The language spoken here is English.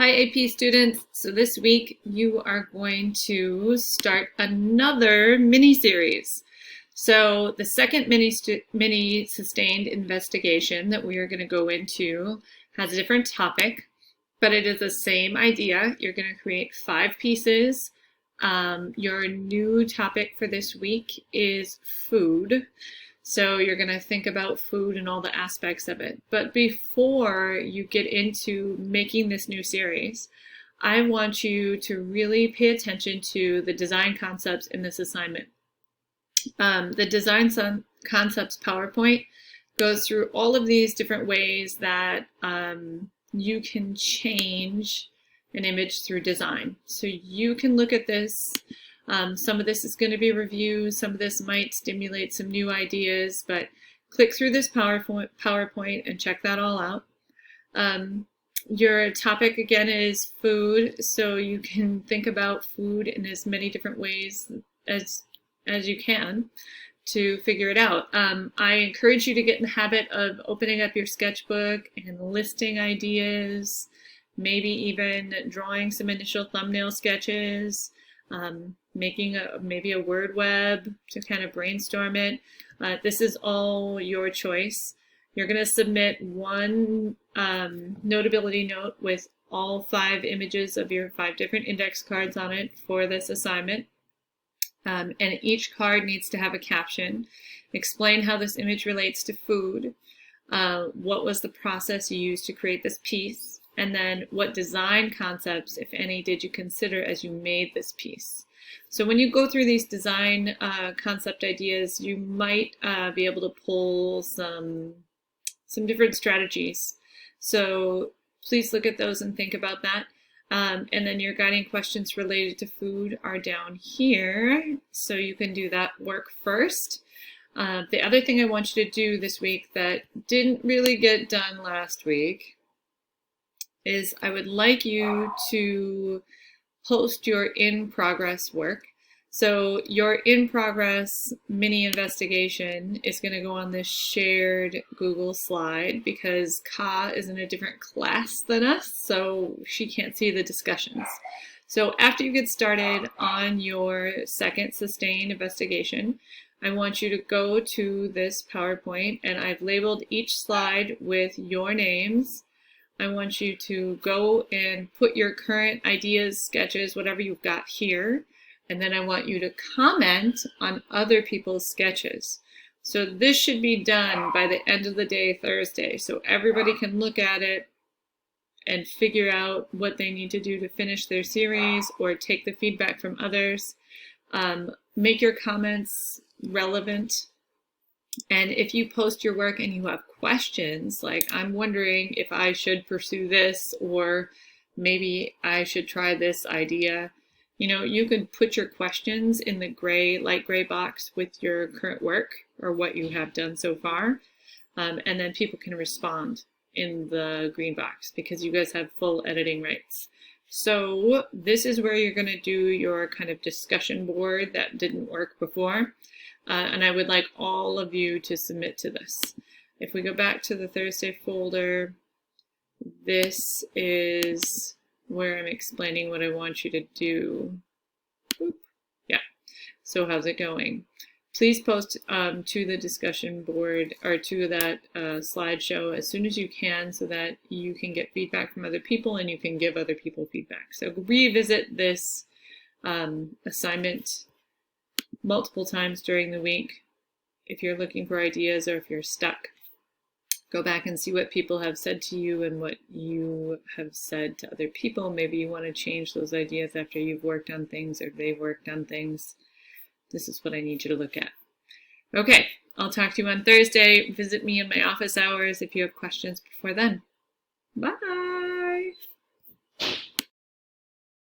Hi AP students. So this week you are going to start another mini series. So the second mini sustained investigation that we are going to go into has a different topic, but it is the same idea. You're going to create 5 pieces. Your new topic for this week is food. So you're going to think about food and all the aspects of it. But before you get into making this new series, I want you to really pay attention to the design concepts in this assignment. The design concepts PowerPoint goes through all of these different ways that you can change an image through design. So you can look at this. Some of this is going to be review, some of this might stimulate some new ideas, but click through this PowerPoint and check that all out. Your topic again is food, so you can think about food in as many different ways as you can to figure it out. I encourage you to get in the habit of opening up your sketchbook and listing ideas, maybe even drawing some initial thumbnail sketches, making maybe a word web to kind of brainstorm it. This is all your choice. You're going to submit one notability note with all 5 images of your 5 different index cards on it for this assignment. And each card needs to have a caption. Explain how this image relates to food. What was the process you used to create this piece? And then what design concepts, if any, did you consider as you made this piece? So when you go through these design concept ideas, you might be able to pull some different strategies. So please look at those and think about that. And then your guiding questions related to food are down here, so you can do that work first. The other thing I want you to do this week that didn't really get done last week is I would like you to post your in-progress work. So your in-progress mini investigation is going to go on this shared Google slide because Ka is in a different class than us, so she can't see the discussions. So after you get started on your second sustained investigation, I want you to go to this PowerPoint, and I've labeled each slide with your names. I want you to go and put your current ideas, sketches, whatever you've got here, and then I want you to comment on other people's sketches. So this should be done by the end of the day, Thursday, so everybody can look at it and figure out what they need to do to finish their series or take the feedback from others. Make your comments relevant. And if you post your work and you have questions, like I'm wondering if I should pursue this, or maybe I should try this idea, you could put your questions in the light gray box with your current work or what you have done so far. And then people can respond in the green box because you guys have full editing rights. So this is where you're going to do your kind of discussion board that didn't work before. And I would like all of you to submit to this. If we go back to the Thursday folder, this is where I'm explaining what I want you to do. Oop. Yeah, so how's it going? Please post to the discussion board or to that slideshow as soon as you can so that you can get feedback from other people and you can give other people feedback. So revisit this assignment multiple times during the week. If you're looking for ideas or if you're stuck, go back and see what people have said to you and what you have said to other people. Maybe you want to change those ideas after you've worked on things or they've worked on things. This is what I need you to look at. Okay, I'll talk to you on Thursday. Visit me in my office hours if you have questions before then. Bye.